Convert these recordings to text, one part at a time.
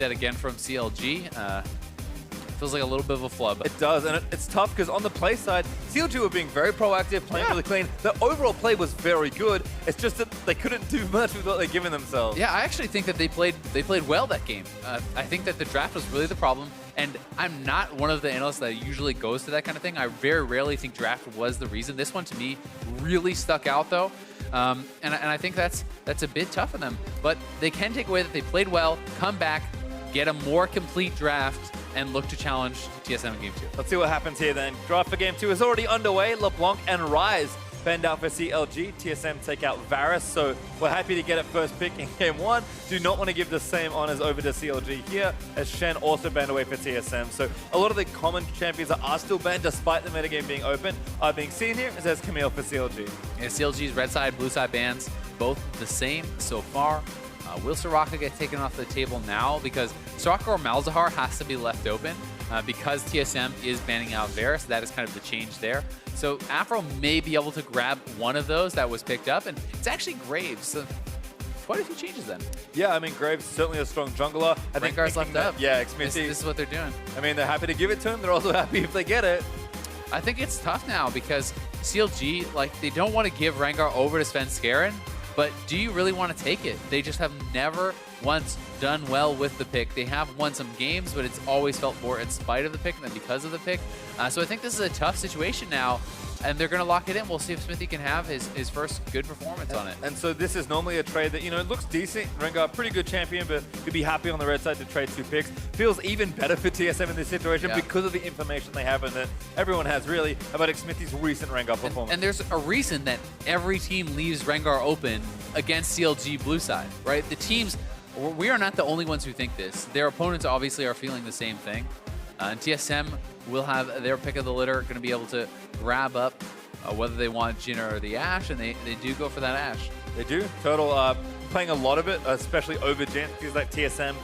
that again from CLG. Feels like a little bit of a flub. It does, and it's tough because on the play side, CLG were being very proactive, playing really clean. The overall play was very good. It's just that they couldn't do much with what they're giving themselves. Yeah, I actually think that they played well that game. I think that the draft was really the problem, and I'm not one of the analysts that usually goes to that kind of thing. I very rarely think draft was the reason. This one, to me, really stuck out, though. And I think that's a bit tough for them. But they can take away that they played well, come back, get a more complete draft, and look to challenge TSM in Game 2. Let's see what happens here then. Draft for Game 2 is already underway. LeBlanc and Ryze bend out for CLG. TSM take out Varus, so we're happy to get it first pick in Game 1. Do not want to give the same honors over to CLG here, as Shen also banned away for TSM. So a lot of the common champions are still banned despite the metagame being open. Being seen here is as Camille for CLG. Yeah, CLG's red side, blue side bans, both the same so far. Will Soraka get taken off the table now? Because Soraka or Malzahar has to be left open because TSM is banning out Varus. That is kind of the change there. So Aphro may be able to grab one of those that was picked up, and it's actually Graves. So quite a few changes then. Yeah, I mean, Graves is certainly a strong jungler. I think Rengar's left up. Yeah, Xmithie. This is what they're doing. I mean, they're happy to give it to him. They're also happy if they get it. I think it's tough now because CLG, like, they don't want to give Rengar over to Svenskeren. But do you really want to take it? They just have never once done well with the pick. They have won some games, but it's always felt more in spite of the pick than because of the pick. So I think this is a tough situation now, and they're going to lock it in. We'll see if Xmithie can have his first good performance on it. And so this is normally a trade that, you know, it looks decent. Rengar, pretty good champion, but you'd be happy on the red side to trade 2 picks. Feels even better for TSM in this situation because of the information they have and that everyone has really about Xmithie's recent Rengar performance. And there's a reason that every team leaves Rengar open against CLG blue side, right? The teams, we are not the only ones who think this. Their opponents obviously are feeling the same thing. And TSM will have their pick of the litter, going to be able to grab up whether they want Jhin or the Ashe, and they do go for that Ashe. They do. Turtle playing a lot of it, especially over Jhin. Feels like TSM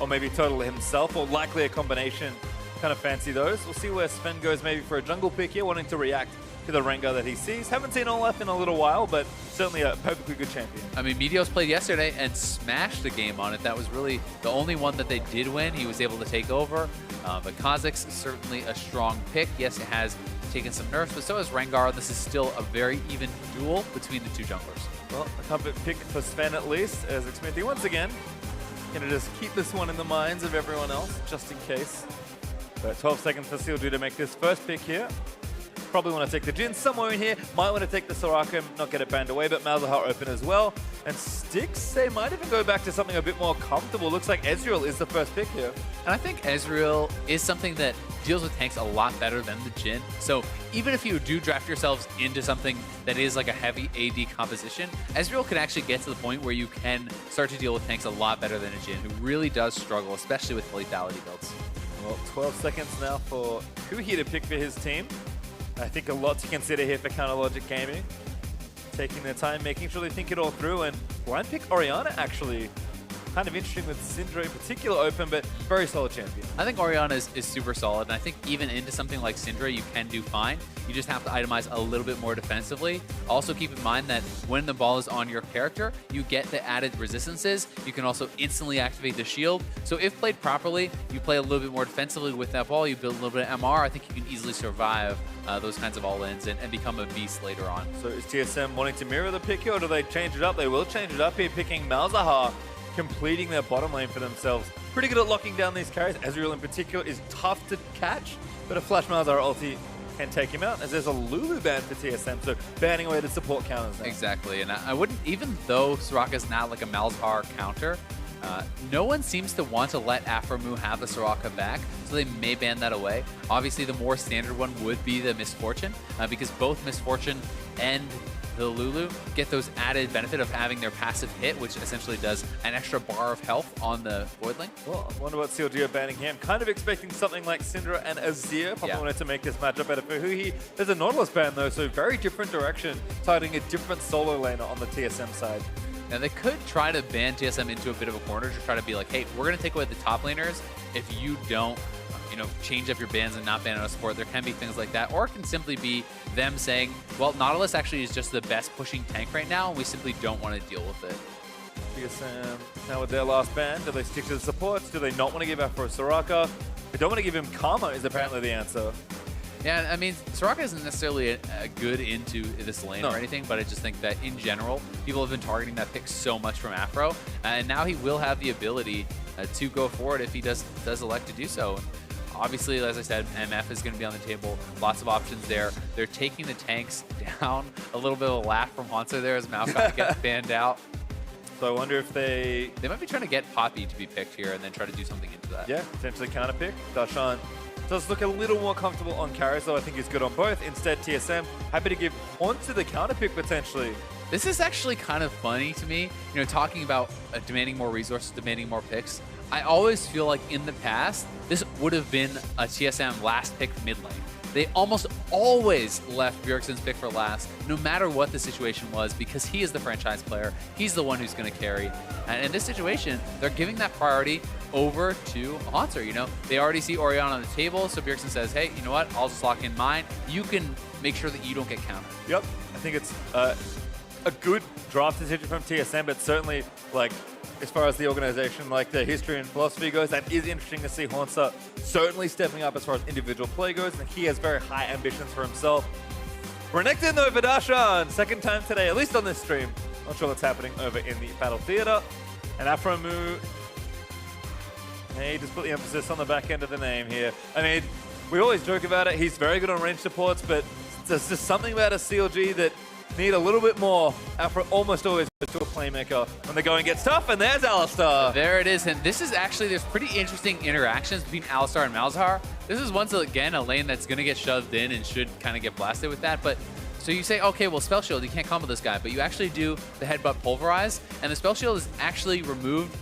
or maybe Turtle himself, or likely a combination. Kind of fancy those. We'll see where Sven goes maybe for a jungle pick here, wanting to react to the Rengar that he sees. Haven't seen Olaf in a little while, but certainly a perfectly good champion. I mean, Meteos played yesterday and smashed the game on it. That was really the only one that they did win. He was able to take over. But Kha'Zix is certainly a strong pick. Yes, it has taken some nerfs, but so has Rengar. This is still a very even duel between the two junglers. Well, a comfort pick for Sven at least, as Xmithie once again gonna just keep this one in the minds of everyone else, just in case. But 12 seconds for CLG to make this first pick here. Probably want to take the Jhin somewhere in here. Might want to take the Soraka and not get it banned away, but Malzahar open as well. And Stixxay might even go back to something a bit more comfortable. Looks like Ezreal is the first pick here. And I think Ezreal is something that deals with tanks a lot better than the Jhin. So even if you do draft yourselves into something that is like a heavy AD composition, Ezreal can actually get to the point where you can start to deal with tanks a lot better than a Jhin, who really does struggle, especially with lethality builds. Well, 12 seconds now for Huhi to pick for his team. I think a lot to consider here for Counter Logic Gaming. Taking their time, making sure they think it all through, and blind pick Orianna actually. Kind of interesting with Syndra in particular open, but very solid champion. I think Orianna is super solid, and I think even into something like Syndra, you can do fine. You just have to itemize a little bit more defensively. Also keep in mind that when the ball is on your character, you get the added resistances. You can also instantly activate the shield. So if played properly, you play a little bit more defensively with that ball, you build a little bit of MR, I think you can easily survive those kinds of all-ins and become a beast later on. So is TSM wanting to mirror the pick here, or do they change it up? They will change it up here, picking Malzahar, completing their bottom lane for themselves. Pretty good at locking down these carries. Ezreal in particular is tough to catch, but a Flash Malzahar ulti can take him out, as there's a Lulu ban for TSM, so banning away the support counters now. Exactly, and I wouldn't, even though Soraka's not like a Malzahar counter, no one seems to want to let Aphromoo have the Soraka back, so they may ban that away. Obviously, the more standard one would be the Misfortune, because both Misfortune and the Lulu get those added benefit of having their passive hit, which essentially does an extra bar of health on the Voidling. Well, I wonder what CLG are banning here. I'm kind of expecting something like Syndra and Azael. Probably wanted to make this matchup better for Huhi. There's a Nautilus ban though, so very different direction, targeting a different solo laner on the TSM side. Now they could try to ban TSM into a bit of a corner to try to be like, hey, we're going to take away the top laners if you don't, you know, change up your bans and not ban on a support. There can be things like that. Or it can simply be them saying, well, Nautilus actually is just the best pushing tank right now, and we simply don't want to deal with it. TSM now with their last ban. Do they stick to the supports? Do they not want to give Aphro Soraka? They don't want to give him Karma is apparently the answer. Yeah, I mean, Soraka isn't necessarily a good into this lane or anything, but I just think that in general, people have been targeting that pick so much from Aphro, and now he will have the ability to go forward if he does elect to do so. Obviously, as I said, MF is going to be on the table. Lots of options there. They're taking the tanks down. A little bit of a laugh from Hauntzer there as Malzahar gets banned out. So I wonder if they might be trying to get Poppy to be picked here and then try to do something into that. Yeah, potentially counter pick. Darshan does look a little more comfortable on carries, though I think he's good on both. Instead, TSM happy to give Hauntzer the counter pick potentially. This is actually kind of funny to me, you know, talking about demanding more resources, demanding more picks. I always feel like in the past, this would have been a TSM last pick mid lane. They almost always left Bjergsen's pick for last, no matter what the situation was, because he is the franchise player. He's the one who's going to carry. And in this situation, they're giving that priority over to Hauntzer. You know, they already see Orianna on the table, so Bjergsen says, hey, you know what? I'll just lock in mine. You can make sure that you don't get countered. Yep, I think it's a good draft decision from TSM, but certainly, like, as far as the organization, like their history and philosophy goes, that is interesting to see Hauntzer certainly stepping up as far as individual play goes, and he has very high ambitions for himself. Renekton though for Darshan, second time today, at least on this stream. Not sure what's happening over in the Battle Theater. And Aphromoo, hey, just put the emphasis on the back end of the name here. I mean, we always joke about it, he's very good on range supports, but there's just something about a CLG that need a little bit more. Aphro almost always goes to a playmaker when the going gets tough, and there's Alistar. There it is, and this is actually, there's pretty interesting interactions between Alistar and Malzahar. This is once again a lane that's going to get shoved in and should kind of get blasted with that, but so you say, okay, well, Spell Shield, you can't combo this guy, but you actually do the Headbutt Pulverize, and the Spell Shield is actually removed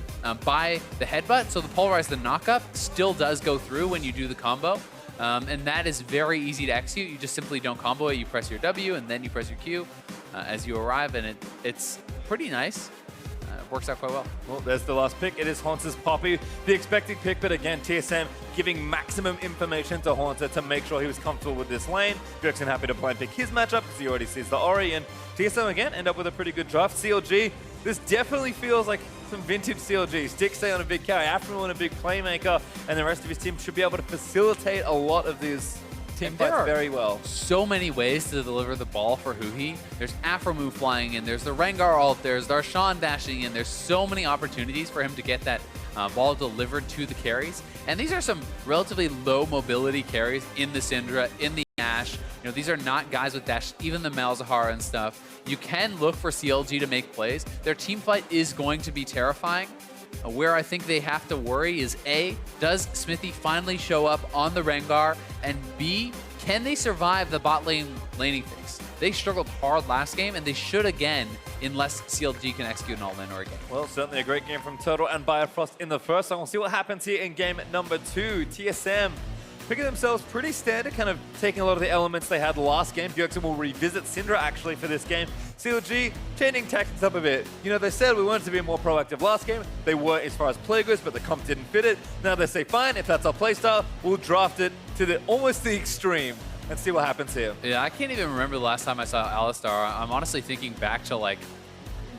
by the Headbutt, so the Pulverize, the knockup, still does go through when you do the combo. And that is very easy to execute. You just simply don't combo it. You press your W and then you press your Q as you arrive, and it's pretty nice. It works out quite well. Well, there's the last pick. It is Hauntzer's Poppy, the expected pick, but again, TSM giving maximum information to Hauntzer to make sure he was comfortable with this lane. Bjergsen happy to blind pick his matchup because he already sees the Ori, and TSM again end up with a pretty good draft. CLG, this definitely feels like some vintage CLG. Stixxay on a big carry, Aphromoo on a big playmaker, and the rest of his team should be able to facilitate a lot of these team fights very well. So many ways to deliver the ball for Huhi. There's Aphromoo flying in, there's the Renekton ult, there's Darshan dashing in. There's so many opportunities for him to get that ball delivered to the carries. And these are some relatively low mobility carries in the Syndra, in the Ashe. You know, these are not guys with dash, even the Malzahar and stuff. You can look for CLG to make plays. Their team fight is going to be terrifying. Where I think they have to worry is A, does Xmithie finally show up on the Renekton? And B, can they survive the bot lane laning phase? They struggled hard last game, and they should again, unless CLG can execute an alt-lane or a game. Well, certainly a great game from Turtle and Biofrost in the first, so we'll see what happens here in game number 2. TSM picking themselves pretty standard, kind of taking a lot of the elements they had last game. Bjergsen will revisit Syndra actually for this game. CLG changing tactics up a bit. You know, they said we wanted to be more proactive last game. They were as far as play goes, but the comp didn't fit it. Now they say, fine, if that's our playstyle, we'll draft it to almost the extreme and see what happens here. Yeah, I can't even remember the last time I saw Alistar. I'm honestly thinking back to like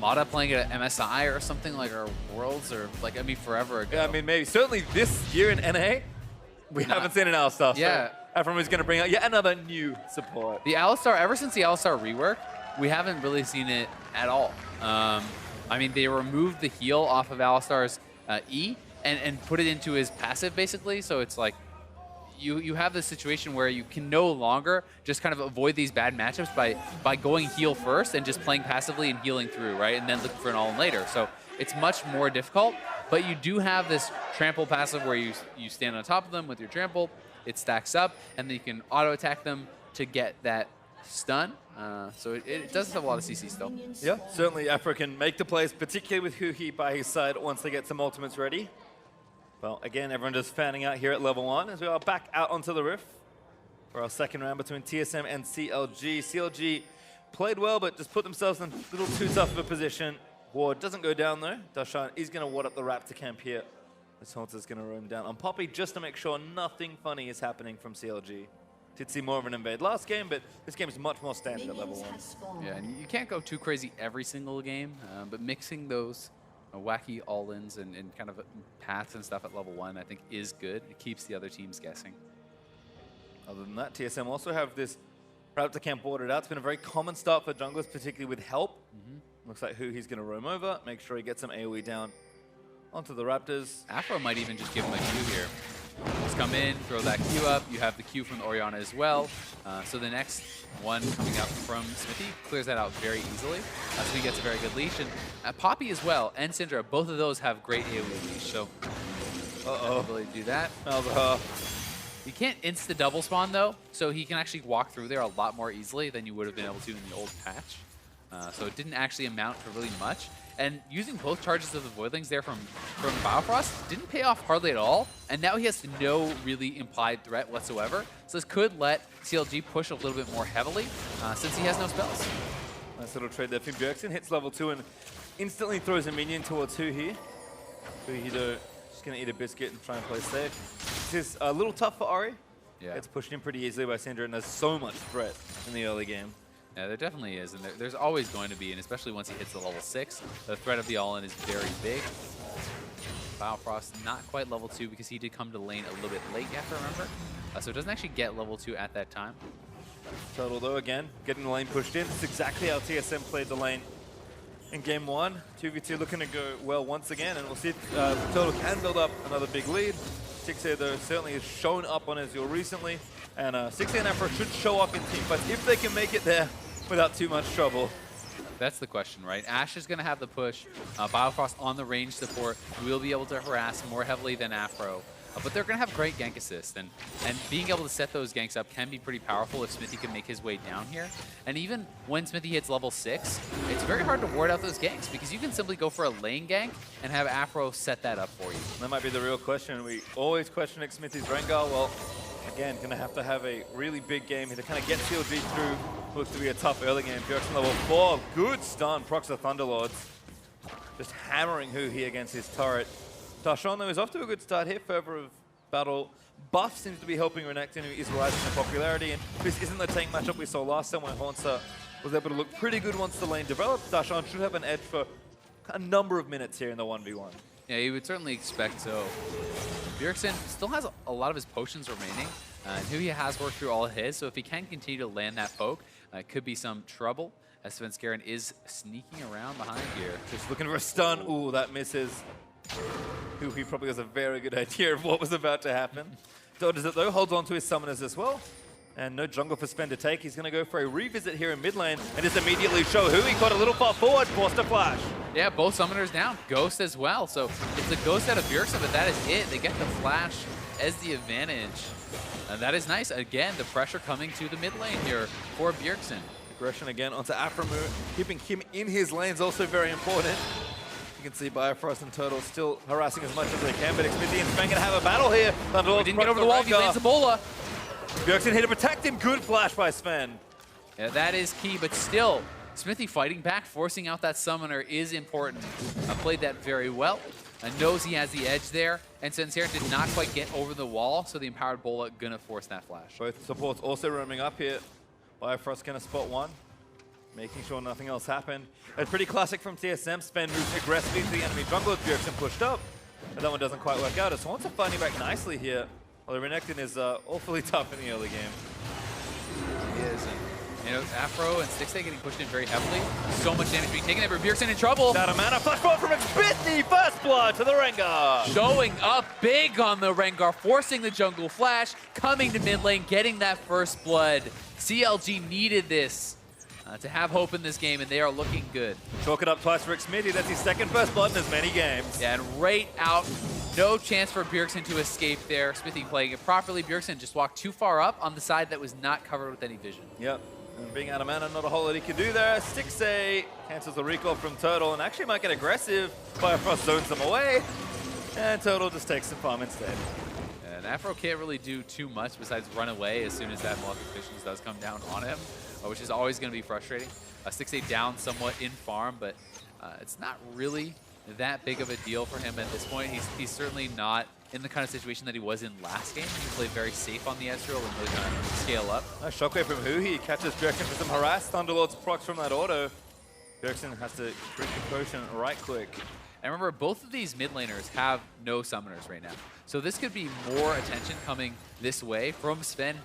Mata playing it at MSI or something, like, or Worlds, or like, I mean, forever ago. Yeah, I mean, maybe. Certainly this year in NA, we haven't seen an Alistar. Yeah. So Aphromoo going to bring out yet another new support. The Alistar, ever since the Alistar rework, we haven't really seen it at all. I mean, they removed the heal off of Alistar's E and put it into his passive, basically. So it's like you have this situation where you can no longer just kind of avoid these bad matchups by going heal first and just playing passively and healing through, right? And then looking for an all-in later. So it's much more difficult, but you do have this trample passive where you stand on top of them with your trample, it stacks up, and then you can auto-attack them to get that stun. So it does have a lot of CC still. Yeah, certainly Aphro can make the plays, particularly with Huhi by his side once they get some ultimates ready. Well, again, everyone just fanning out here at level 1 as we are back out onto the Rift for our second round between TSM and CLG. CLG played well, but just put themselves in a little too tough of a position. Ward doesn't go down though. Darshan is going to ward up the Raptor camp here. This Hauntzer going to roam down on Poppy just to make sure nothing funny is happening from CLG. Did see more of an invade last game, but this game is much more standard at level 1. Yeah, and you can't go too crazy every single game, but mixing those wacky all-ins and kind of paths and stuff at level 1, I think is good. It keeps the other teams guessing. Other than that, TSM also have this Raptor camp bordered out. It's been a very common start for junglers, particularly with help. Looks like Huhi's going to roam over, make sure he gets some AoE down onto the Raptors. Aphro might even just give him a Q here. Just come in, throw that Q up. You have the Q from the Orianna as well. So the next one coming up from Xmithie clears that out very easily. So he gets a very good leash. And Poppy as well and Syndra, both of those have great AoE leash. So ability to do that. Malzahar. You can't insta double spawn though, so he can actually walk through there a lot more easily than you would have been able to in the old patch. So it didn't actually amount to really much. And using both charges of the Voidlings there from Biofrost didn't pay off hardly at all. And now he has no really implied threat whatsoever. So this could let CLG push a little bit more heavily since he has no spells. Nice little trade there. Bjergsen hits level 2 and instantly throws a minion towards Huhi. Huhi though, just going to eat a biscuit and try and play safe. This is a little tough for Ori. Yeah. Gets pushed in pretty easily by Syndra and there's so much threat in the early game. Yeah, there definitely is, and there's always going to be, and especially once he hits the level 6, the threat of the all-in is very big. Biofrost not quite level 2 because he did come to lane a little bit late, you have to remember. So it doesn't actually get level 2 at that time. Turtle though, again, getting the lane pushed in. That's exactly how TSM played the lane in game 1. 2v2 looking to go well once again, and we'll see if Turtle can build up another big lead. Stixxay though certainly has shown up on Ezreal recently, and Stixxay and Aphro should show up in team fights if they can make it there without too much trouble. That's the question, right? Ashe is going to have the push. Biofrost on the range support will be able to harass more heavily than Aphro. But they're going to have great gank assist, and being able to set those ganks up can be pretty powerful if Xmithie can make his way down here. And even when Xmithie hits level 6, it's very hard to ward out those ganks because you can simply go for a lane gank and have Aphro set that up for you. That might be the real question. We always question Xmithie's Renekton. Well, again, going to have a really big game here to kind of get CLG through. Looks to be a tough early game. Bjergsen level 4, good stun, procs the Thunderlords. Just hammering Huhi against his turret. Darshan, though, is off to a good start here. Further of battle. Buff seems to be helping Renekton, who is rising in popularity. And this isn't the tank matchup we saw last time when Hauntzer was able to look pretty good once the lane developed. Darshan should have an edge for a number of minutes here in the 1v1. Yeah, you would certainly expect so. Bjergsen still has a lot of his potions remaining. And Huhi has worked through all of his, so if he can continue to land that poke, it could be some trouble, as Svenskeren is sneaking around behind here. Just looking for a stun. Ooh, that misses. Huhi probably has a very good idea of what was about to happen. Dodges it though, holds on to his summoners as well. And no jungle for Sven to take. He's going to go for a revisit here in mid lane and just immediately show Huhi caught a little far forward, forced a flash. Yeah, both summoners down. Ghost as well. So it's a Ghost out of Bjergsen, but that is it. They get the flash as the advantage. And that is nice. Again, the pressure coming to the mid lane here for Bjergsen. Aggression again onto Aphromoo. Keeping him in his lane is also very important. You can see Biofrost and Turtle still harassing as much as they can, but Xmithie and Sven gonna have a battle here. He didn't get over the wall. He lands a bola. Bjergsen here to protect him. Good flash by Sven. Yeah, that is key, but still, Xmithie fighting back, forcing out that summoner is important. Played that very well. Knows he has the edge there, and Svenskeren did not quite get over the wall, so the Empowered Bola gonna force that flash. Both supports also roaming up here. Biofrost gonna spot one, making sure nothing else happened. A pretty classic from TSM. Sven moves aggressively to the enemy jungle. Bjergsen pushed up, but that one doesn't quite work out. So Hauntzer finding back nicely here. Well, the Renekton is awfully tough in the early game. He is. And, you know, Aphro and Stixxay getting pushed in very heavily. So much damage being taken there, but Bjergsen in trouble. Out of mana, flash forward from Xmithie. First blood to the Rengar. Showing up big on the Rengar, forcing the jungle flash, coming to mid lane, getting that first blood. CLG needed this to have hope in this game, and they are looking good. Chalk it up twice for Xmithie. That's his second first blood in as many games. Yeah, and right out. No chance for Bjergsen to escape there. Xmithie playing it properly. Bjergsen just walked too far up on the side that was not covered with any vision. Yep. And being out of mana, not a whole lot he can do there. Stixxay cancels the recall from Turtle and actually might get aggressive. Biofrost zones them away. And Turtle just takes the farm instead. And Aphro can't really do too much besides run away as soon as that Maleficence does come down on him, which is always going to be frustrating. Stixxay down somewhat in farm, but it's not really that big of a deal for him at this point. He's certainly not in the kind of situation that he was in last game. He played very safe on the Ezreal and really kind of scale up. Nice shockwave from Huhi. Catches Bjergsen for some harass. Thunderlord's procs from that auto. Bjergsen has to drink the potion right quick. And remember, both of these mid laners have no summoners right now. So this could be more attention coming this way from Sven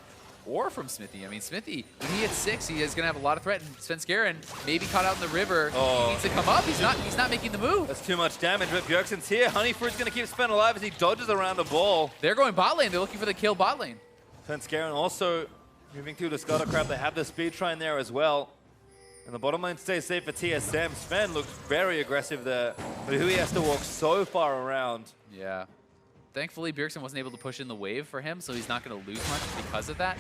or from Xmithie. I mean, Xmithie, when he hits 6, he is going to have a lot of threat. And Svenskeren, maybe caught out in the river. Oh. He needs to come up. He's not making the move. That's too much damage, but Bjergsen's here. Honeyfruit's going to keep Sven alive as he dodges around the ball. They're going bot lane. They're looking for the kill bot lane. Svenskeren also moving through the Scuttle Crab. They have the speed trine there as well. And the bottom lane stays safe for TSM. Sven looks very aggressive there, but Huhi has to walk so far around. Yeah. Thankfully, Bjergsen wasn't able to push in the wave for him, so he's not going to lose much because of that.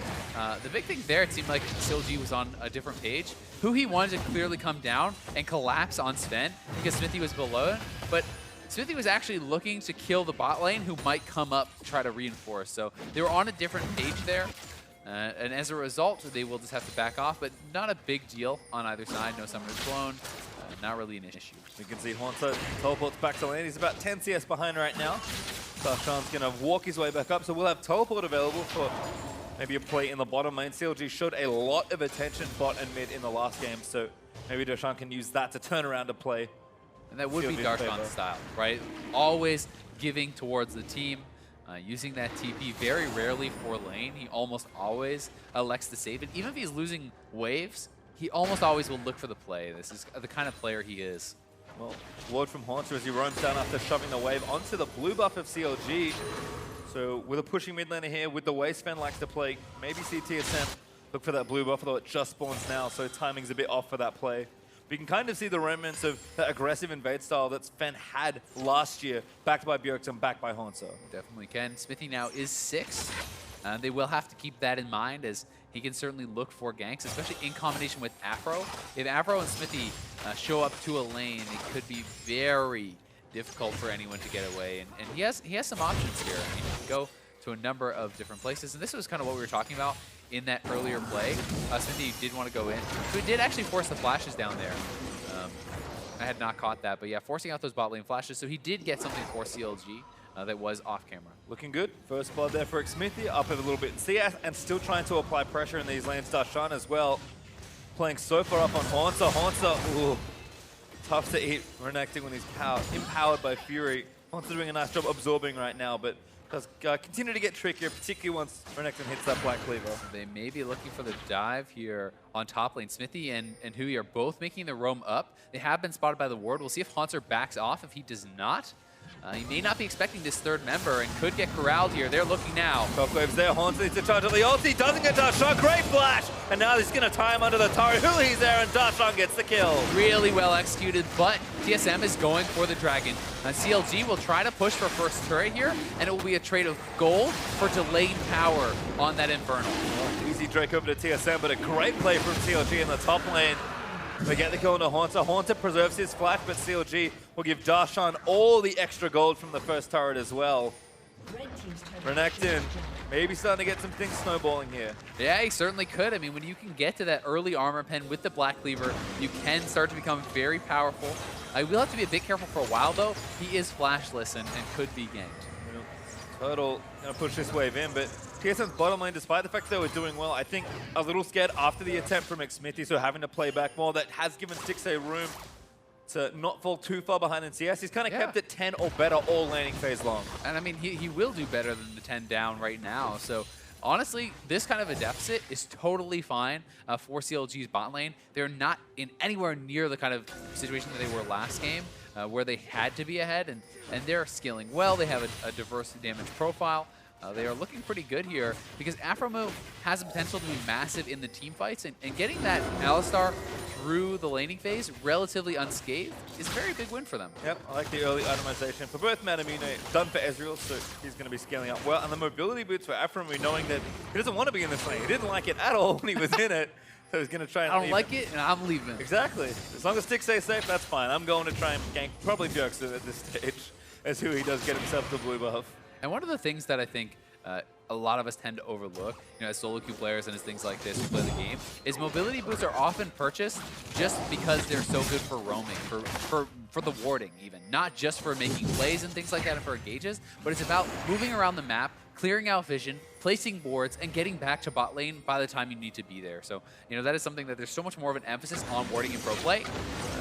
The big thing there, it seemed like CLG was on a different page. Huhi wanted to clearly come down and collapse on Sven because Xmithie was below it, but Xmithie was actually looking to kill the bot lane who might come up to try to reinforce. So they were on a different page there. And as a result, they will just have to back off, but not a big deal on either side. No summoners blown. Not really an issue. We can see Hauntzer teleports back to lane. He's about 10 CS behind right now. Darshan's going to walk his way back up, so we'll have teleport available for maybe a play in the bottom lane. CLG showed a lot of attention bot and mid in the last game, so maybe Darshan can use that to turn around a play. And that would be Darshan's style, right? Always giving towards the team. Using that TP very rarely for lane. He almost always elects to save it. Even if he's losing waves, he almost always will look for the play. This is the kind of player he is. Well, word from Hauntzer as he roams down after shoving the wave onto the blue buff of CLG. So with a pushing mid laner here, with the way Sven likes to play, maybe see TSM look for that blue buff, although it just spawns now, so timing's a bit off for that play. But you can kind of see the remnants of that aggressive invade style that Sven had last year, backed by Bjergsen, backed by Hauntzer. Definitely can. Xmithie now is 6. They will have to keep that in mind as he can certainly look for ganks, especially in combination with Aphro. If Aphro and Xmithie show up to a lane, it could be very difficult for anyone to get away. And he has some options here. I mean, he can go to a number of different places. And this was kind of what we were talking about in that earlier play. Xmithie did want to go in. So he did actually force the flashes down there. I had not caught that, but yeah, forcing out those bot lane flashes. So he did get something for CLG that was off camera. Looking good. First blood there for Xmithie, up a little bit in CS, and still trying to apply pressure in these lanes. Darshan as well, playing so far up on Hauntzer. Hauntzer, ooh, tough to eat Renekton when he's empowered by Fury. Hauntzer doing a nice job absorbing right now, but does continue to get trickier, particularly once Renekton hits that Black Cleaver. They may be looking for the dive here on top lane. Xmithie and Huhi are both making the roam up. They have been spotted by the ward. We'll see if Hauntzer backs off. If he does not, he may not be expecting this third member and could get corralled here. They're looking now. Shockwave's there. Hauntzer needs to charge at the ulti. Doesn't get Darshan. Great flash. And now he's going to tie him under the turret. Huhi's there, and Darshan gets the kill. Really well executed, but TSM is going for the dragon. CLG will try to push for first turret here, and it will be a trade of gold for delayed power on that Infernal. Well, easy Drake over to TSM, but a great play from CLG in the top lane. They get the kill into Hauntzer. Hauntzer preserves his flash, but CLG will give Darshan all the extra gold from the first turret as well. Renekton maybe starting to get some things snowballing here. Yeah, he certainly could. I mean, when you can get to that early armor pen with the Black Cleaver, you can start to become very powerful. I will have to be a bit careful for a while, though. He is flashless and could be ganked. Turtle going to push this wave in, but TSM's bottom lane, despite the fact they were doing well, I think a little scared after the attempt from Xmithie, so having to play back more. That has given Stixxay room to not fall too far behind in CS. He's kind of kept it 10 or better all laning phase long. And I mean, he will do better than the 10 down right now. So honestly, this kind of a deficit is totally fine for CLG's bot lane. They're not in anywhere near the kind of situation that they were last game, where they had to be ahead, and they're scaling well. They have a diverse damage profile. They are looking pretty good here because Aphromoo has the potential to be massive in the team fights, and getting that Alistar through the laning phase relatively unscathed is a very big win for them. Yep, I like the early itemization for both Manamune, done for Ezreal, so he's going to be scaling up well. And the mobility boots for Aphromoo, knowing that he doesn't want to be in this lane. He didn't like it at all when he was in it, so he's going to try and I don't like it, and I'm leaving. Exactly. As long as Stixxay safe, that's fine. I'm going to try and gank probably Bjergsen at this stage, as Huhi does get himself the blue buff. And one of the things that I think a lot of us tend to overlook, as solo queue players and as things like this who play the game, is mobility boots are often purchased just because they're so good for roaming, for the warding even. Not just for making plays and things like that and for engages, but it's about moving around the map, clearing out vision, placing boards, and getting back to bot lane by the time you need to be there. So, that is something that there's so much more of an emphasis on warding in pro play.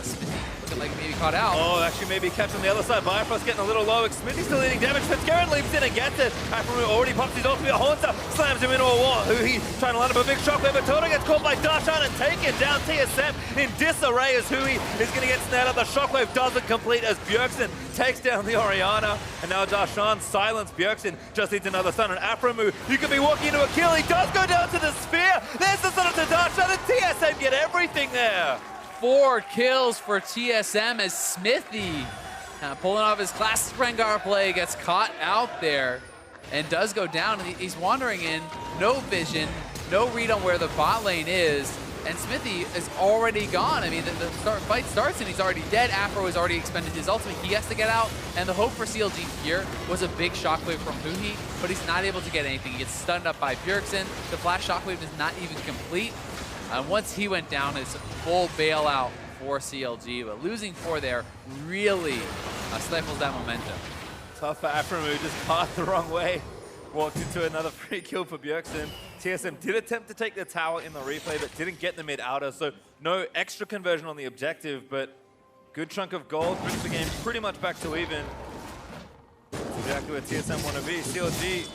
Xmithie looking like maybe caught out. Oh, actually maybe catch on the other side. Biofrost getting a little low. Xmithie still eating damage. Svenskeren leaps in and gets it. Aphromoo already pops his ultimate. Hauntzer slams him into a wall. Huhi trying to line up a big shockwave, but Turtle gets caught by Darshan and taken down. TSM in disarray as Huhi is going to get snared up. The shockwave doesn't complete as Bjergsen takes down the Orianna. And now Darshan silenced Bjergsen. Just needs another stun. And Aphromoo, you could be walking into a kill. He does go down to the sphere. There's the stun up to Darshan, and TSM get everything there. 4 kills for TSM as Xmithie, pulling off his classic Renekton play, gets caught out there and does go down. He's wandering in, no vision, no read on where the bot lane is, and Xmithie is already gone. I mean, the fight starts and he's already dead. Aphro has already expended his ultimate. He has to get out, and the hope for CLG here was a big shockwave from Huhi, but he's not able to get anything. He gets stunned up by Bjergsen. The flash shockwave is not even complete. Once he went down, it's a full bailout for CLG, but losing 4 there really stifles that momentum. Tough for Aphromoo, just passed the wrong way. Walked into another free kill for Bjergsen. TSM did attempt to take the tower in the replay, but didn't get the mid-outer, so no extra conversion on the objective, but good chunk of gold, brings the game pretty much back to even. That's exactly where TSM want to be. CLG,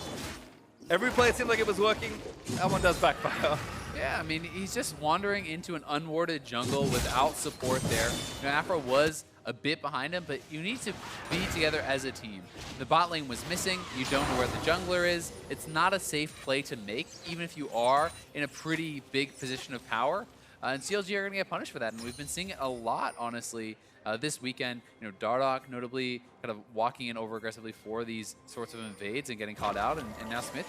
every play it seemed like it was working, that one does backfire. Yeah, I mean, he's just wandering into an unwarded jungle without support there. You know, Aphro was a bit behind him, but you need to be together as a team. The bot lane was missing. You don't know where the jungler is. It's not a safe play to make, even if you are in a pretty big position of power. And CLG are going to get punished for that, and we've been seeing it a lot, honestly, this weekend. You know, Dardoch notably kind of walking in over aggressively for these sorts of invades and getting caught out, and now Xmithie.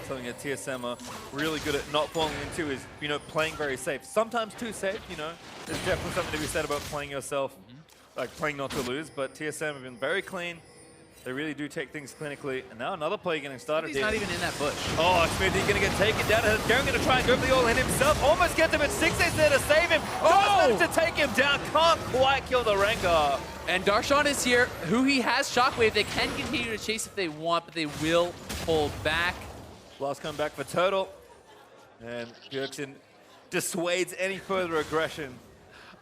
Something that TSM are really good at not falling into is, you know, playing very safe. Sometimes too safe, you know. There's definitely something to be said about playing yourself, like playing not to lose, but TSM have been very clean. They really do take things clinically. And now another play getting started. He's not even in that bush. Oh, Xmithie going to get taken down. And Garen going to try and go for the all-in himself. Almost gets him, but Stixxay's there to save him. Oh! Just managed to take him down. Can't quite kill the Renekton. And Darshan is here. Huhi has Shockwave. They can continue to chase if they want, but they will pull back. Blast come back for Turtle. And Bjergsen dissuades any further aggression.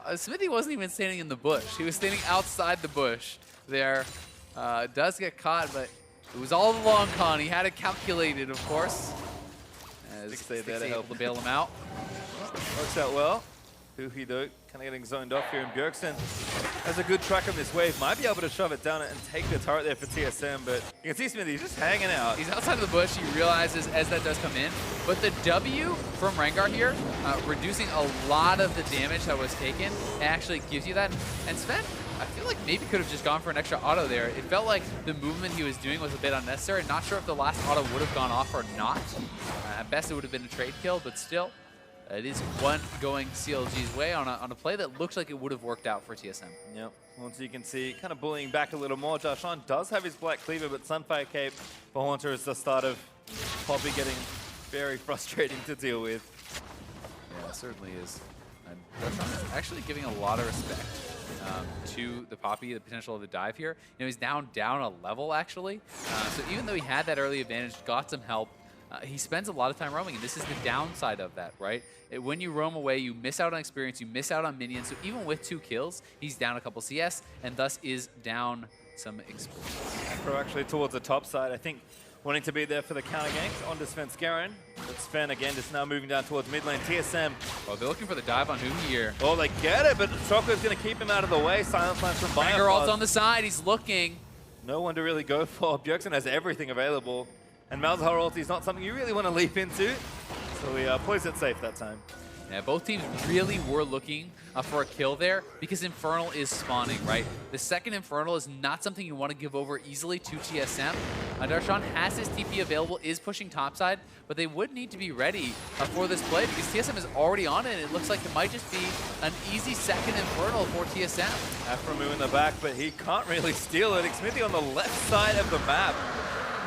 Xmithie wasn't even standing in the bush. He was standing outside the bush there. Does get caught, but it was all the long con. He had it calculated, of course. As Stixxay there to help able to bail him out. Works out well. Huhi though, kind of getting zoned off here, and Bjergsen has a good track on this wave. Might be able to shove it down and take the turret there for TSM, but you can see Xmithie just hanging out. He's outside of the bush. He realizes as that does come in. But the W from Renekton here, reducing a lot of the damage that was taken, actually gives you that. And Sven, I feel like maybe could have just gone for an extra auto there. It felt like the movement he was doing was a bit unnecessary. Not sure if the last auto would have gone off or not. At best, it would have been a trade kill, but still, it is one going CLG's way on a play that looks like it would have worked out for TSM. Yep. Once you can see, kind of bullying back a little more. Darshan does have his Black Cleaver, but Sunfire Cape for Hauntzer is the start of Poppy getting very frustrating to deal with. Yeah, it certainly is. And Darshan is actually giving a lot of respect to the Poppy, the potential of the dive here. You know, he's down a level, actually. So even though he had that early advantage, got some help, he spends a lot of time roaming, and this is the downside of that, right? When you roam away, you miss out on experience, you miss out on minions, so even with 2 kills, he's down a couple CS, and thus is down some experience. Aphro actually towards the top side, I think wanting to be there for the counter ganks onto Svenskeren. But Sven again just now moving down towards mid lane. TSM. Oh, they're looking for the dive on Huhi here. Oh, they get it, but Shockwave's going to keep him out of the way. Silence Lance from Biofrost. Ult's on the side, he's looking. No one to really go for. Bjergsen has everything available. And Malzahar ulti is not something you really want to leap into. So he plays it safe that time. Yeah, both teams really were looking for a kill there because Infernal is spawning, right? The second Infernal is not something you want to give over easily to TSM. Darshan has his TP available, is pushing topside, but they would need to be ready for this play because TSM is already on it, and it looks like it might just be an easy second Infernal for TSM. Aphromoo in the back, but he can't really steal it. Xmithie on the left side of the map.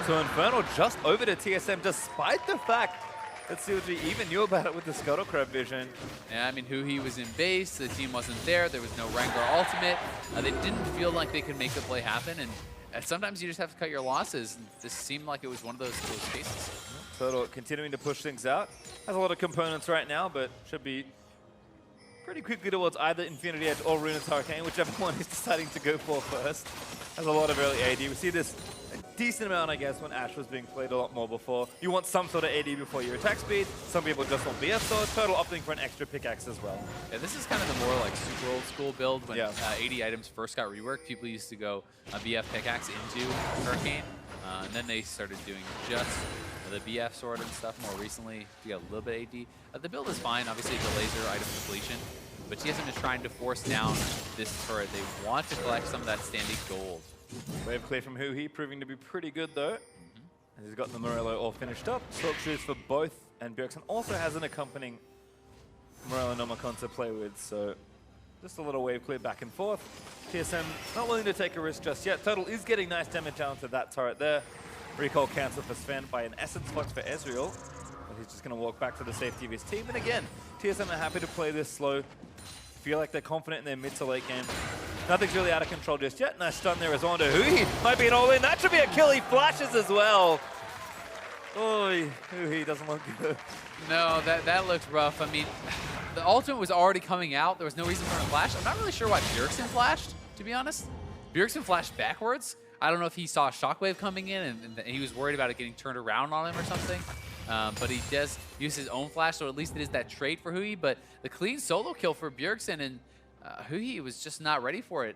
So Infernal just over to TSM, despite the fact that CLG even knew about it with the Scuttle Crab vision. Yeah, I mean, Huhi was in base, the team wasn't there was no Renekton ultimate. They didn't feel like they could make the play happen, and sometimes you just have to cut your losses. This seemed like it was one of those cases. Turtle continuing to push things out. Has a lot of components right now, but should be pretty quickly towards either Infinity Edge or Runa's Hurricane, whichever one he's deciding to go for first. Has a lot of early AD. We see this a decent amount, I guess, when Ashe was being played a lot more before. You want some sort of AD before your attack speed. Some people just want BF Sword. Turtle opting for an extra pickaxe as well. Yeah, this is kind of the more like super old school build when AD items first got reworked. People used to go BF pickaxe into Hurricane, and then they started doing just the BF sword and stuff more recently. You got a little bit AD. The build is fine, obviously the laser item depletion, but TSM is trying to force down this turret. They want to collect some of that standing gold. Wave clear from Huhi, proving to be pretty good though. And he's got the Morello all finished up. Silk shoes for both, and Bjergsen also has an accompanying Morello Nomicon to play with, so just a little wave clear back and forth. TSM not willing to take a risk just yet. Turtle is getting nice damage down to that turret there. Recall cancel for Sven by an Essence Flux for Ezreal. But he's just going to walk back to the safety of his team. And again, TSM are happy to play this slow. Feel like they're confident in their mid to late game. Nothing's really out of control just yet. Nice stun there as Wanda. Huhi might be an all-in. That should be a kill. He flashes as well. Oh, Huhi doesn't look good. No, that looks rough. I mean, the ultimate was already coming out. There was no reason for him to flash. I'm not really sure why Bjergsen flashed, to be honest. Bjergsen flashed backwards. I don't know if he saw a shockwave coming in and he was worried about it getting turned around on him or something. But he does use his own flash, so at least it is that trade for Huhi. But the clean solo kill for Bjergsen, and Huhi was just not ready for it.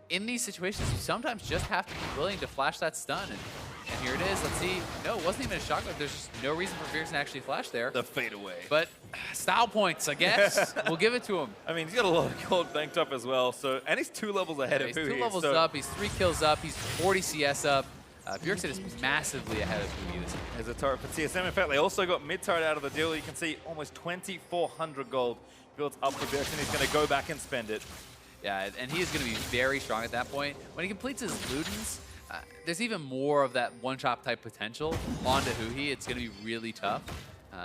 In these situations, you sometimes just have to be willing to flash that stun. And here it is. Let's see. No, it wasn't even a shockwave. There's just no reason for Bjergsen to actually flash there. The fade away. But style points, I guess. We'll give it to him. I mean, he's got a lot of gold banked up as well. So, and he's 2 levels ahead of He's Huhi. 2 levels up. He's 3 kills up. He's 40 CS up. Bjergsen is massively ahead of Huhi this game. There's a turret for TSM. In fact, they also got mid turret out of the deal. You can see almost 2,400 gold built up for Bjergsen. He's going to go back and spend it. Yeah, and he is going to be very strong at that point. When he completes his Ludens, there's even more of that one-shot type potential onto Huhi. It's going to be really tough.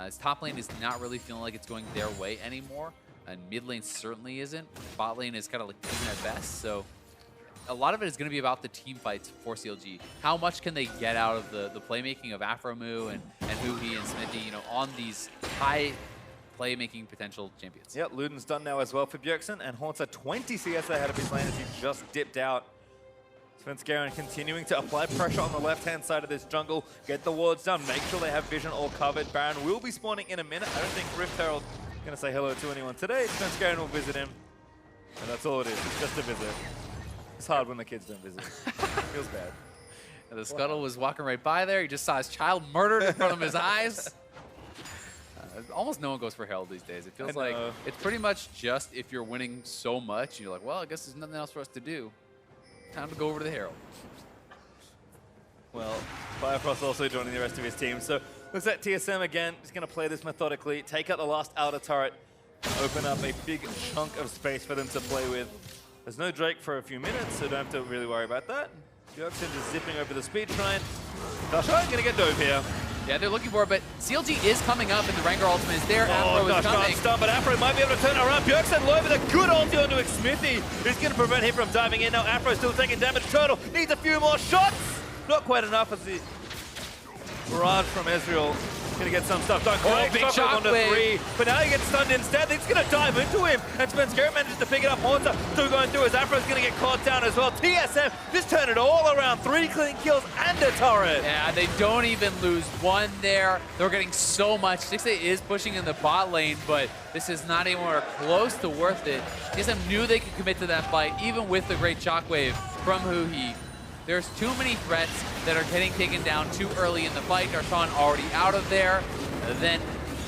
His top lane is not really feeling like it's going their way anymore, and mid lane certainly isn't. Bot lane is kind of like even at best, so a lot of it is going to be about the team fights for CLG. How much can they get out of the playmaking of Aphromoo and Huhi and Xmithie, you know, on these high playmaking potential champions? Yep, Luden's done now as well for Bjergsen, and Hauntzer 20 CS ahead of his lane as he just dipped out. Svenskeren continuing to apply pressure on the left-hand side of this jungle, get the wards down, make sure they have vision all covered. Baron will be spawning in a minute. I don't think Rift Herald is going to say hello to anyone today. Svenskeren will visit him, and that's all it is. It's just a visit. It's hard when the kids don't visit. Feels bad. And the Scuttle was walking right by there. He just saw his child murdered in front of his eyes. Almost no one goes for Herald these days. It feels like it's pretty much just if you're winning so much, you're like, well, I guess there's nothing else for us to do. Time to go over to the Herald. Well, Biofrost also joining the rest of his team. So looks like TSM again is going to play this methodically, take out the last outer turret, open up a big chunk of space for them to play with. There's no Drake for a few minutes, so don't have to really worry about that. Bjergsen just zipping over the speed shrine. Darshan going to get dove here. Yeah, they're looking for it, but CLG is coming up, and the Renekton ultimate is there. Aphromoo is coming. Stun, but Aphromoo might be able to turn around. Bjergsen low with a good ulti onto Xmithie, who's going to prevent him from diving in. Now Aphromoo still taking damage. Turtle needs a few more shots. Not quite enough as the barrage from Ezreal. Going to get some stuff done. Oh, big shockwave. 3, but now he gets stunned instead. He's going to dive into him, and Svenskeren manages to pick it up. Hauntzer still going through as Aphro's going to get caught down as well. TSM just turn it all around. 3 clean kills and a turret. Yeah, they don't even lose one there. They're getting so much. Stixxay is pushing in the bot lane, but this is not anywhere close to worth it. TSM knew they could commit to that fight, even with the great shockwave from Huhi. There's too many threats that are getting taken down too early in the fight. Darshan already out of there. Then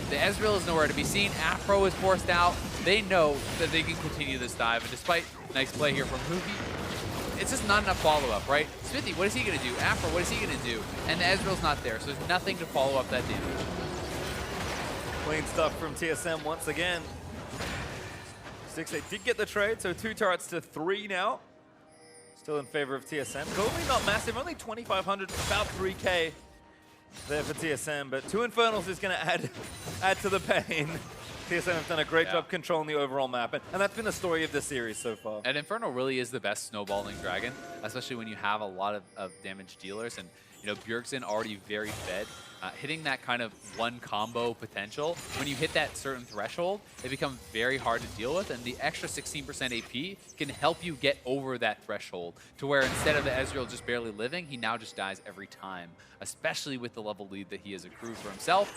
the Ezreal is nowhere to be seen. Aphro is forced out. They know that they can continue this dive. And despite nice play here from Huhi, it's just not enough follow-up, right? Xmithie, what is he going to do? Aphro, what is he going to do? And the Ezreal's not there, so there's nothing to follow up that damage. Clean stuff from TSM once again. Stixxay did get the trade, so 2 turrets to 3 now. Still in favor of TSM. Gold not massive, only 2,500, about 3K there for TSM, but 2 Infernals is going to add to the pain. TSM have done a great job controlling the overall map, and that's been the story of this series so far. And Infernal really is the best snowballing dragon, especially when you have a lot of damage dealers. And You know, Bjergsen already very fed. Hitting that kind of one combo potential, when you hit that certain threshold, it becomes very hard to deal with, and the extra 16% AP can help you get over that threshold to where instead of the Ezreal just barely living, he now just dies every time, especially with the level lead that he has accrued for himself.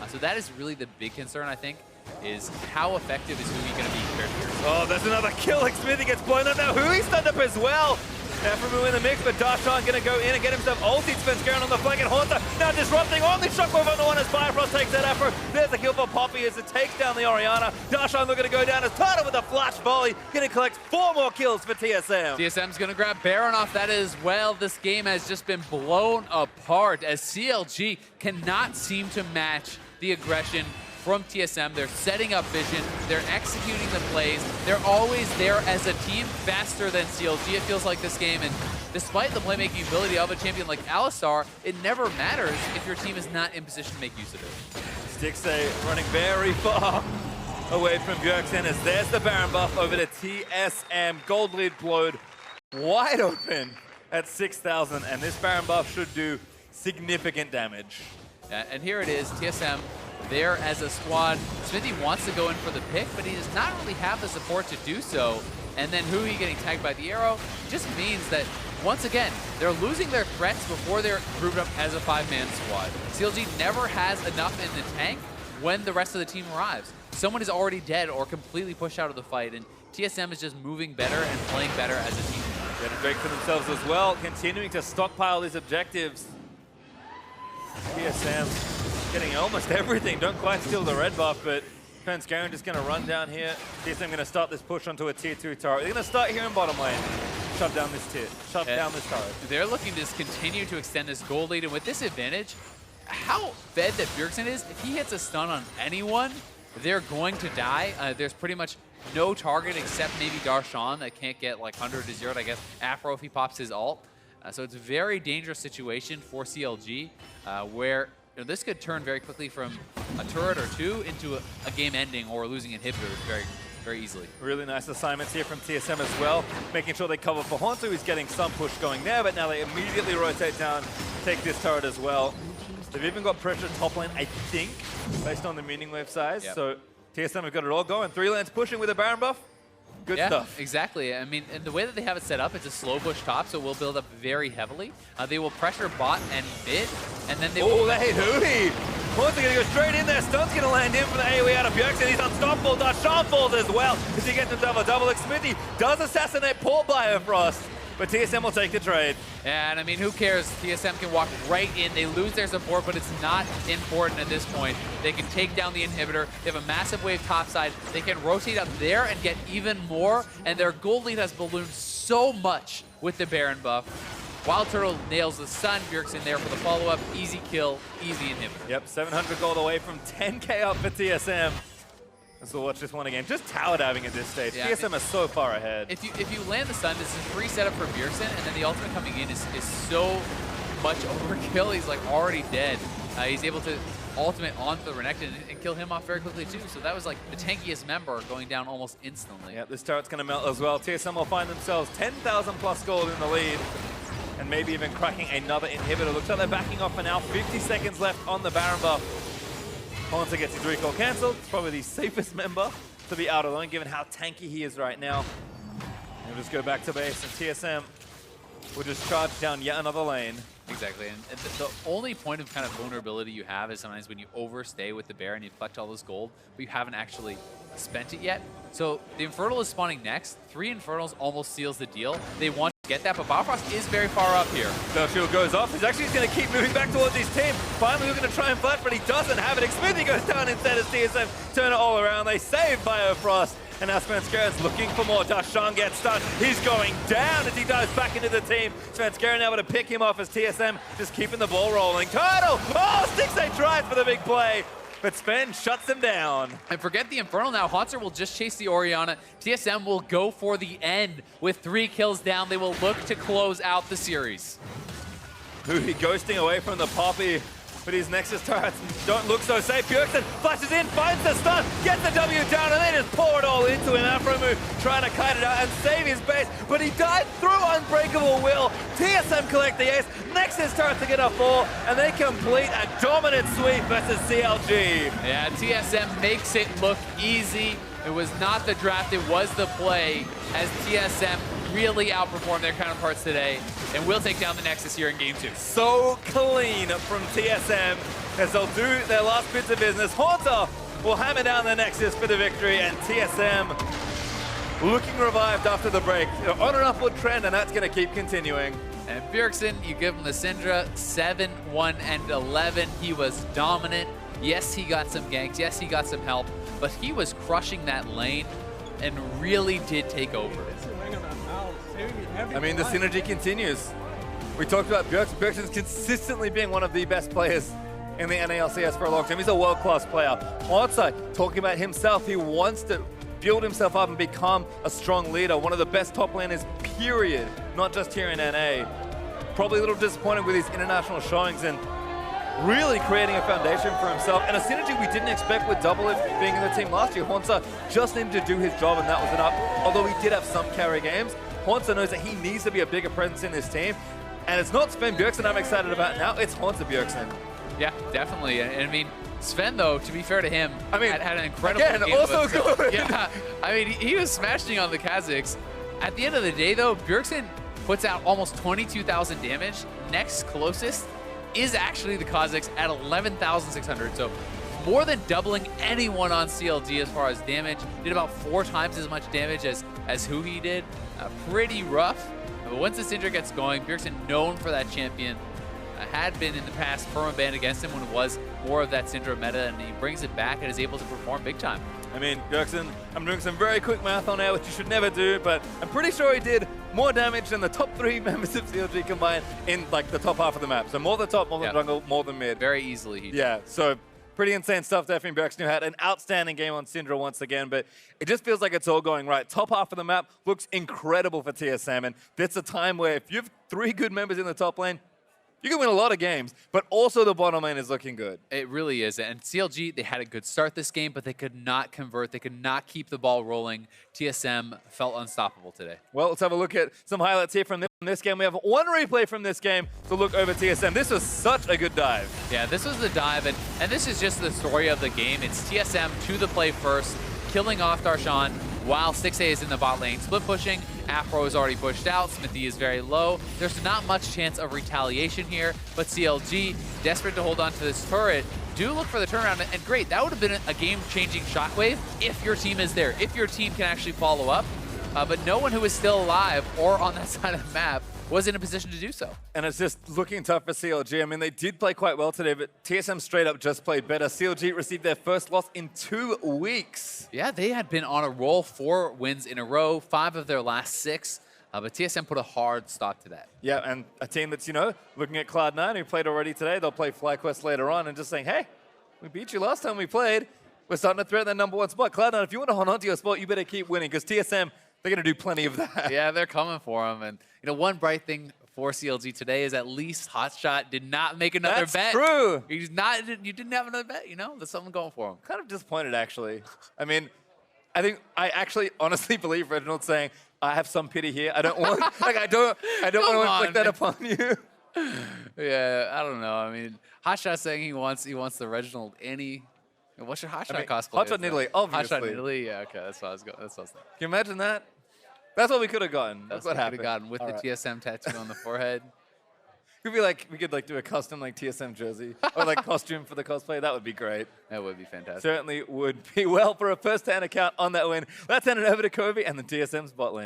So that is really the big concern, I think, is how effective is Huhi going to be compared to yourself. Oh, there's another kill. Xmithie gets blown up now. Huhi stunned up as well. Aphromoo in the mix, but Darshan going to go in and get himself ulted. Svenskeren on the flank, and Hauntzer now disrupting. Only shockwave on the one as Biofrost takes that Aphro. There's the kill for Poppy as it takes down the Orianna. Darshan looking to go down as Turtle with a flash volley. Going to collect 4 more kills for TSM. TSM's going to grab Baron off that as well. This game has just been blown apart as CLG cannot seem to match the aggression from TSM. They're setting up vision, they're executing the plays, they're always there as a team faster than CLG, it feels like this game, and despite the playmaking ability of a champion like Alistar, it never matters if your team is not in position to make use of it. Stixxay running very far away from Bjergsen as there's the Baron buff over to TSM. Gold lead blowed wide open at 6,000, and this Baron buff should do significant damage. And here it is, TSM there as a squad. Xmithie wants to go in for the pick, but he does not really have the support to do so. And then Huhi getting tagged by the arrow just means that, once again, they're losing their threats before they're proved up as a 5-man squad. CLG never has enough in the tank when the rest of the team arrives. Someone is already dead or completely pushed out of the fight, and TSM is just moving better and playing better as a team. Getting break for themselves as well, continuing to stockpile these objectives. TSM getting almost everything. Don't quite steal the red buff, but Svenskeren just going to run down here. TSM going to start this push onto a tier 2 turret. They're going to start here in bottom lane. Shut down this tier. Shut down this turret. They're looking to just continue to extend this gold lead, and with this advantage, how fed that Bjergsen is, if he hits a stun on anyone, they're going to die. There's pretty much no target except maybe Darshan that can't get like 100 to 0, I guess. Aphro if he pops his ult. So it's a very dangerous situation for CLG where this could turn very quickly from a turret or two into a game ending or losing inhibitors very, very easily. Really nice assignments here from TSM as well, making sure they cover for Hauntzer, who's getting some push going there, but now they immediately rotate down, take this turret as well. They've even got pressure top lane, I think, based on the Meaning Wave size. Yep. So TSM have got it all going. 3 lanes pushing with a Baron buff. Good stuff. Exactly. I mean, and the way that they have it set up, it's a slow push top, so it will build up very heavily. They will pressure bot and mid, and then they will... Oh, they hit Huhi! Hauntzer going to go straight in there. Stun's going to land in for the AoE out of Bjergsen. He's unstoppable. Darshan falls as well as he gets himself a double. Xmithie does assassinate poor Biofrost, but TSM will take the trade. And I mean, who cares? TSM can walk right in. They lose their support, but it's not important at this point. They can take down the inhibitor. They have a massive wave topside. They can rotate up there and get even more. And their gold lead has ballooned so much with the Baron buff. WildTurtle nails the stun. Bjergsen there for the follow-up. Easy kill, easy inhibitor. Yep, 700 gold away from 10k up for TSM. So watch this one again. Just tower diving at this stage. Yeah, TSM is so far ahead. If you land the stun, this is a free setup for Bjergsen, and then the ultimate coming in is so much overkill. He's like already dead. He's able to ultimate onto the Renekton and kill him off very quickly too. So that was like the tankiest member going down almost instantly. Yeah, this turret's going to melt as well. TSM will find themselves 10,000 plus gold in the lead, and maybe even cracking another inhibitor. Looks like they're backing off for now. 50 seconds left on the Baron buff. Hauntzer gets his recall cancelled. It's probably the safest member to be out alone, given how tanky he is right now. We'll just go back to base, and TSM will just charge down yet another lane. Exactly, and the only point of kind of vulnerability you have is sometimes when you overstay with the bear and you collect all this gold, but you haven't actually spent it yet. So the Infernal is spawning next. 3 Infernals almost seals the deal. They want to get that, but Biofrost is very far up here. The shield goes off. He's actually going to keep moving back towards his team. Finally, we're going to try and flash, but he doesn't have it. Xmithie goes down instead as TSM turn it all around. They save Biofrost. And now Svenskeren's looking for more. Darshan gets stunned. He's going down as he dives back into the team. Svenskeren able to pick him off as TSM just keeping the ball rolling. Turtle! Oh, Stixxay tries for the big play, but Sven shuts him down. And forget the Infernal now. Hauntzer will just chase the Orianna. TSM will go for the end with 3 kills down. They will look to close out the series. Huhi ghosting away from the Poppy. but his Nexus turrets don't look so safe. Bjergsen flashes in, finds the stun, gets the W down, and they just pour it all into him. Aphromoo trying to kite it out and save his base, but he died through Unbreakable Will. TSM collect the ace, Nexus turrets to get a 4, and they complete a dominant sweep versus CLG. Yeah, TSM makes it look easy. It was not the draft, it was the play, as TSM really outperformed their counterparts today, and will take down the Nexus here in Game 2. So clean from TSM as they'll do their last bits of business. Hauntzer will hammer down the Nexus for the victory, and TSM looking revived after the break. They're on an upward trend, and that's going to keep continuing. And Bjergsen, you give him the Syndra, 7, 1, and 11. He was dominant. Yes, he got some ganks. Yes, he got some help. But he was crushing that lane and really did take over. I mean, the synergy continues. We talked about Bjergsen. Bjergsen's consistently being one of the best players in the NALCS for a long time. He's a world-class player. Hauntzer, talking about himself, he wants to build himself up and become a strong leader. One of the best top laners, period. Not just here in NA. Probably a little disappointed with his international showings and really creating a foundation for himself. And a synergy we didn't expect with Double being in the team last year. Hauntzer just needed to do his job, and that was enough. Although he did have some carry games, Hauntzer knows that he needs to be a bigger presence in this team. And it's not Sven Bjergsen I'm excited about now, it's Hauntzer Bjergsen. Yeah, definitely. And I mean, Sven, though, to be fair to him, had an incredible game. Also good. Yeah, I mean, he was smashing on the Kha'Zix. At the end of the day, though, Bjergsen puts out almost 22,000 damage. Next closest is actually the Kha'Zix at 11,600. So more than doubling anyone on CLG as far as damage. Did about 4 times as much damage as Huhi did. Pretty rough. But once the Syndra gets going, Bjergsen, known for that champion, had been in the past perma-banned against him when it was more of that Syndra meta, and he brings it back and is able to perform big time. I mean, Bjergsen, I'm doing some very quick math on air, which you should never do, but I'm pretty sure he did more damage than the top 3 members of CLG combined in like the top half of the map. So more than top, more than jungle, more than mid. Very easily he did. Yeah, so pretty insane stuff there from Bjergsen, who had an outstanding game on Syndra once again, but it just feels like it's all going right. Top half of the map looks incredible for TSM, and that's a time where if you have 3 good members in the top lane, you can win a lot of games, but also the bottom lane is looking good. It really is. And CLG, they had a good start this game, but they could not convert. They could not keep the ball rolling. TSM felt unstoppable today. Well, let's have a look at some highlights here from this game. We have one replay from this game to look over TSM. This was such a good dive. Yeah, this was the dive, and this is just the story of the game. It's TSM to the play first, killing off Darshan, while Stixxay is in the bot lane split pushing. Aphro is already pushed out. Xmithie is very low. There's not much chance of retaliation here, but CLG, desperate to hold on to this turret, do look for the turnaround, and great, that would have been a game-changing shockwave if your team is there, if your team can actually follow up. But no one who is still alive or on that side of the map was in a position to do so. And it's just looking tough for CLG. I mean, they did play quite well today, but TSM straight up just played better. CLG received their first loss in 2 weeks. Yeah, they had been on a roll, 4 wins in a row, 5 of their last 6. But TSM put a hard stop to that. Yeah, and a team that's, you know, looking at Cloud9, who played already today, they'll play FlyQuest later on, and just saying, hey, we beat you last time we played. We're starting to threaten that #1 spot. Cloud9, if you want to hold on to your spot, you better keep winning, because TSM, they're going to do plenty of that. Yeah, they're coming for him. And, you know, one bright thing for CLG today is at least Hotshot did not make another bet. That's true. He's not, you didn't have another bet, you know? There's something going for him. Kind of disappointed, actually. I mean, I think I actually honestly believe Reginald saying, I have some pity here. I don't want, like, I don't want to inflict that upon you. Yeah, I don't know. I mean, Hotshot saying he wants the Reginald Annie. What's your Hotshot cosplay? Hotshot in Italy, obviously. Hotshot in Italy, yeah, okay, that's what I was going. That's what I was thinking. Can you imagine that? That's what we could have gotten. That's what happened. Could have gotten with the TSM tattoo on the forehead. Could be like, we could like do a custom like TSM jersey or like costume for the cosplay. That would be great. That would be fantastic. Certainly would be well for a first-hand account on that win. Let's hand it over to Kobe and the TSM's bot lane.